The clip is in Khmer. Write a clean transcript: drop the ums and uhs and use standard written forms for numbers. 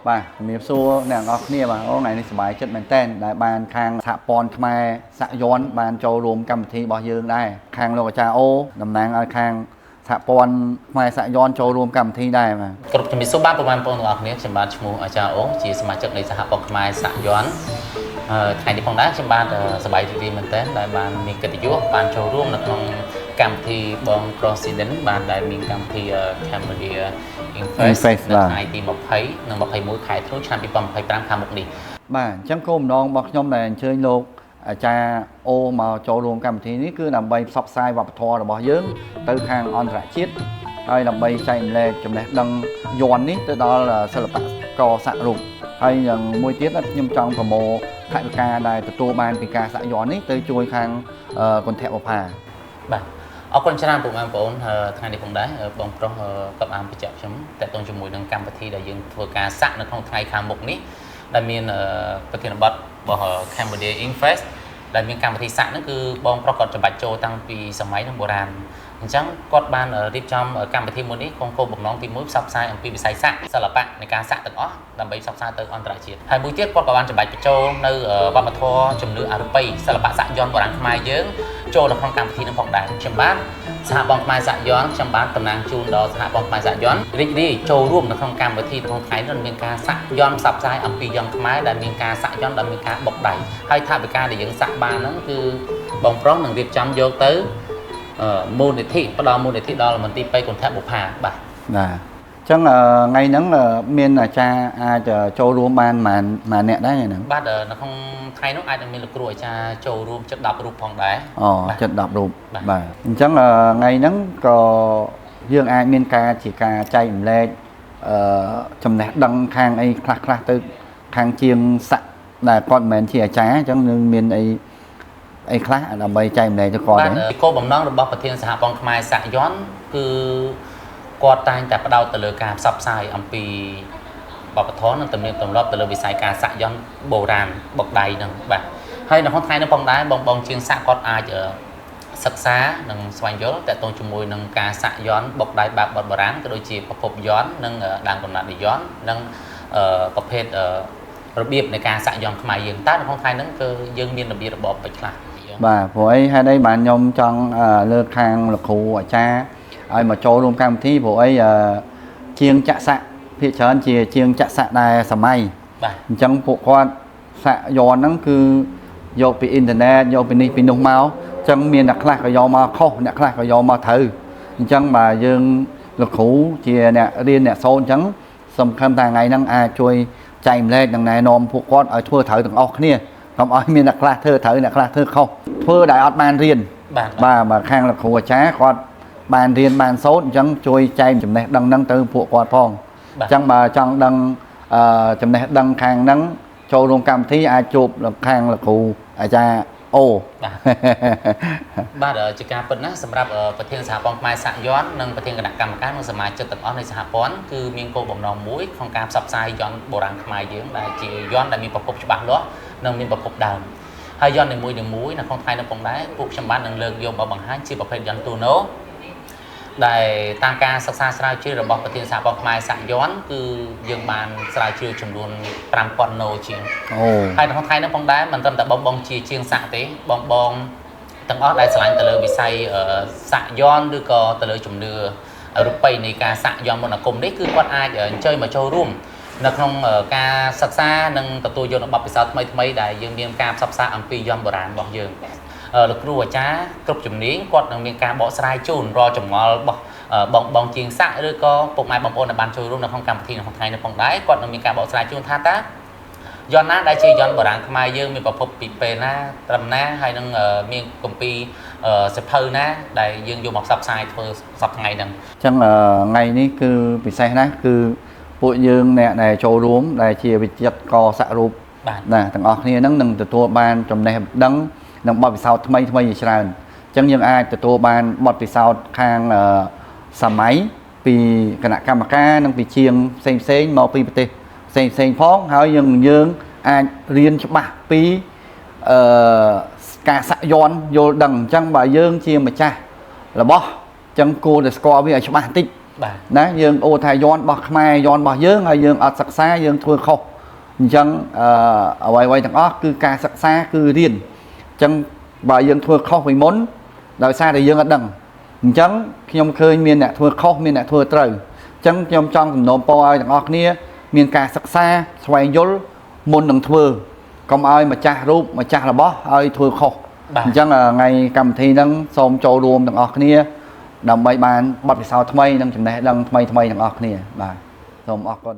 បាទជំរាបសួរអ្នកនរគ្នាបាទអូថ្ងៃនេះសប្បាយចិត្តមែនតើដែលបានខាងសហព័ន្ធខ្មែរសាក់យ័ន្តបានចូលរួមកម្មវិធីរបស់យើងដែរខាងលោកអាចារ្យអូតំណាងឲ្យខាងសហព័ន្ធខ្មែរសាក់យ័ន្តចូលរួមកម្មវិធីដែរបាទគ្រប់ជំរាបសួរបាទបងប្អូនទាំងអស់គ្នាខ្ញុំបាទឈ្មោះអាចារ្យអូជាសមាជិកនៃសហព័ន្ធខ្មែរសាក់យ័ន្តថ្ងៃនេះផងដែរខ្ញុំបាទសប្បាយរីករាយមែនតើដែលបានមានកិត្តិយសបានចូលរួមនៅក្នុងកម្មវិធីបង President បានដែលមានកម្មវិធី Cambodia Infest នៅថ្ងៃទី20និង21ខែធ្នូឆ្នាំ2025ខាងមុខនេះបាទអញ្ចឹងគោលបំណងរបស់ខ្ញុំដែលអញ្ជើញលោកអាចារ្យអូមកចូលរួមកម្មវិធីនេះគឺដើម្បីផ្សព្វផ្សាយវប្បធម៌របស់យើងទៅខាងអន្តរជាតិហើយដើម្បីចែករំលែកចំណេះដឹងយ័ន្តនេះទៅដល់សិល្បករសាក់រូបហើយយ៉ាងមួយទៀតខ្ញុំចង់ប្រមូលថវិកាដែលទទួលបានពីការសាក់យ័ន្តនេះទៅជួយខាងគន្ធបុប្ផាបាទអរគុណច្រើនបងប្អូនថ្ងៃនេះផងដែរបងប្រុសក៏បានបញ្ជាក់ខ្ញុំតទៅជាមួយនឹងកម្មវិធីដែលយើងធ្វើការសាក់នៅក្នុងថ្ងៃខាងមុខនេះដែលមានប្រធានបទរបស់ Cambodia Infest ដែលមានកម្មវិធីសាក់ហ្នឹងគឺបងប្រុសគាត់ចំបាច់ចូលតាំងពីសម័យនឹងបុរាណអញ្ចឹងគាត់បានរៀបចំកម្មវិធីមួយនេះក្នុងគោលបំណងទី1ផ្សព្វផ្សាយអំពីវិស័យសាក់សិល្បៈនៃការសាក់ទាំងអស់ដើម្បីផ្សព្វផ្សាយទៅអន្តរជាតិហើយមួយទៀតគាត់ក៏បានចំបាច់បញ្ចូលនៅវប្បធម៌ជំនឿអរូបីសិល្បៈសាក់យ័ន្តបុរាណខ្មែរយើងចូលនៅក្នុងកម្មវិធីនេះផងដែរខ្ញុំបាទសហព័ន្ធខ្មែរសាក់យ័ន្តខ្ញុំបានតំណាងជូនដល់សហព័ន្ធខ្មែរសាក់យ័ន្តរីករាយចូលរួមនៅក្នុងកម្មវិធីក្នុងថ្ងៃនេះមានការសាក់យ័ន្តផ្សព្វផ្សាយអំពីយ័ន្តខ្មែរដែលមានការសាក់យ័ន្តដែលមានការបុកដៃហើយថវិកាដែលយើងសាក់បានហ្នឹងគឺបងប្រុសនឹងរៀបចំយកទៅមូលនិធិផ្ដល់មូលនិធិដល់មន្ទីរពេទ្យគន្ធបុប្ផាបាទអញ្ចឹងថ្ងៃហ្នឹងមានអាចារ្យអាចចូលរួមបានប៉ុន្មានអ្នកដែរហ្នឹងបាទនៅក្នុងថ្ងៃនោះអាចនឹងមានលោកគ្រូអាចារ្យចូលរួមជិត10រូបផងដែរអូជិត10រូបបាទអញ្ចឹងថ្ងៃហ្នឹងក៏យើងអាចមានការជាការចែករំលែកចំណេះដឹងខាងអីខ្លះទៅខាងជាងសាក់ដែលគាត់មិនមែនជាអាចារ្យអញ្ចឹងនឹងមានអីខ្លះដើម្បីចែករំលែកទៅគាត់ដែរគោលបំណងរបស់ប្រធានសហព័ន្ធខ្មែរសាក់យ័ន្តគឺគាត់តែងតែផ្ដោតទៅលើការផ្សព្វផ្សាយអំពីវប្បធម៌និងទំនៀមទម្លាប់ទៅលើវិស័យការសាក់យ័ន្តបុរាណបុកដៃហ្នឹងបាទហើយនៅក្នុងថ្ងៃនេះផងដែរបងជាងសាក់គាត់អាចសិក្សានិងស្វែងយល់តទៅជាមួយនឹងការសាក់យ័ន្តបុកដៃបែបបុរាណក៏ដូចជាប្រភពយ័ន្តនិងដើមកំណត់នៃយ័ន្តនិងប្រភេទរបៀបនៃការសាក់យ័ន្តខ្មែរយើងតើនៅក្នុងថ្ងៃហ្នឹងគឺយើងមានរបៀបរបបពេចខ្លះបាទព្រោះអីហេតុអីបានខ្ញុំចង់លើកខាងលោកគ្រូអាចារ្យឲ្យមកចូលរួមកម្មវិធីព្រោះអីជាងចាក់សាក់ភាគច្រើនជាជាងចាក់សាក់ដែរសម័យបាទអញ្ចឹងពួកគាត់សាក់យ័ន្តហ្នឹងគឺយកពីអ៊ីនធឺណិតយកពីនេះពីនោះមកអញ្ចឹងមានអ្នកខ្លះក៏យកមកខុសអ្នកខ្លះក៏យកមកត្រូវអញ្ចឹងបាទយើងលោកគ្រូជាអ្នករៀនអ្នកសូត្រអញ្ចឹងសំខាន់ថាថ្ងៃហ្នឹងអាចជួយចែករំលែកនិងណែនាំពួកគាត់ឲ្យធ្វើត្រូវទាំងអស់គ្នាកុំឲ្យមានអ្នកខ្លះធ្វើត្រូវអ្នកខ្លះធ្វើខុសធ្វើដែលអត់បានរៀនបាទខាងលោកគ្រូអាចារ្យគាត់បានរៀនបានសូត្រអញ្ចឹងជួយចែកចំណេះដឹងហ្នឹងទៅពួកគាត់ផងអញ្ចឹងបើចង់ដឹងចំណេះដឹងខាងហ្នឹងចូលរួមកម្មវិធីអាចជួបខាងលោកគ្រូអាចារ្យអូបាទជាការពិតណាស់សម្រាប់ប្រធានសហព័ន្ធខ្មែរសាក់យ័ន្តនិងប្រធានគណៈកម្មការនិងសមាជិកទាំងអស់នៃសហព័ន្ធគឺមានគោលបំណងមួយក្នុងការផ្សព្វផ្សាយយ័ន្តបុរាណខ្មែរយើងដែលជាយ័ន្តដែលមានប្រភពច្បាស់លាស់និងមានប្រភពដើមហើយយ័ន្តនីមួយៗនៅក្នុងថ្ងៃនេះផងដែរពួកខ្ញុំបាននឹងលើកយកមកបង្ហាញជាប្រភេទយ័ន្តទូណូដែលតាមការសិក្សាស្រាវជ្រាវរបស់ប្រធានសហព័ន្ធខ្មែរសាក់យ័ន្តគឺយើងបានស្រាវជ្រាវចំនួន 5000 ណូជាងហើយនៅក្នុងថ្ងៃនេះផងដែរមិនត្រឹមតែបងជាជាងសាក់ទេបងទាំងអស់ដែលឆ្លាញ់ទៅលើវិស័យសាក់យ័ន្តឬក៏ទៅលើជំនឿអរូបីនៃការសាក់យ័ន្តមន្តអាគមនេះគឺគាត់អាចអញ្ជើញមកចូលរួមនៅក្នុងការសិក្សានិងទទួលយកនូវបទពិសោធន៍ថ្មីដែលយើងមានការផ្សព្វផ្សាយអំពីយ័ន្តបុរាណរបស់យើងលោកគ្រូអាចារ្យគ្រប់ជំនាញគាត់នឹងមានការបកស្រាយជូនរាល់ចម្ងល់របស់បងជាងសាក់ឬក៏ពុកម៉ែបងប្អូនដែលបានចូលរួមនៅក្នុងកម្មវិធីនៅក្នុងថ្ងៃនេះផងដែរគាត់នឹងមានការបកស្រាយជូនថាតើយ័ន្តណាដែលជាយ័ន្តបុរាណខ្មែរយើងមានប្រភពពីពេលណាត្រឹមណាហើយនឹងមានគម្ពីរសិភៅណាដែលយើងយកមកផ្សព្វផ្សាយធ្វើសប្តាហ៍ថ្ងៃហ្នឹងអញ្ចឹងថ្ងៃនេះគឺពិសេសណាស់គឺពួកយើងអ្នកដែលចូលរួមដែលជាវិចិត្រករសាក់រូបណាទាំងអស់គ្នាហ្នឹងនឹងទទួលបានចំណេះដឹងនិងបទពិសោធន៍ថ្មីជាច្រើនអញ្ចឹងយើងអាចទទួលបានបទពិសោធន៍ខាងសម័យពីគណៈកម្មការនិងពីជាងផ្សេងមកពីប្រទេសផ្សេងផងហើយយើងអាចរៀនច្បាស់ពីការសាក់យ័ន្តយល់ដឹងអញ្ចឹងបើយើងជាម្ចាស់របស់អញ្ចឹងគួរតែស្គាល់វាឲ្យច្បាស់បន្តិច បាទ ណាយើងអូថាយន់របស់ខ្មែរយន់របស់យើងហើយយើងអត់សិក្សាយើងធ្វើខុសអញ្ចឹងអ្វីៗទាំងអស់គឺការសិក្សាគឺរៀនអញ្ចឹងបើយើងធ្វើខុសពីមុនដោយសារតែយើងអត់ដឹងអញ្ចឹងខ្ញុំឃើញមានអ្នកធ្វើខុសមានអ្នកធ្វើត្រូវអញ្ចឹងខ្ញុំចង់សំណូមពរឲ្យទាំងអស់គ្នាមានការសិក្សាស្វែងយល់មុននឹងធ្វើកុំឲ្យម្ចាស់រូបម្ចាស់របស់ឲ្យធ្វើខុសអញ្ចឹងថ្ងៃកម្មវិធីហ្នឹងសូមចូលរួមទាំងអស់គ្នាដើម្បីបានបទពិសោធន៍ថ្មីនិងចំណេះដឹងថ្មីៗទាំងអស់គ្នាបាទសូមអរគុណ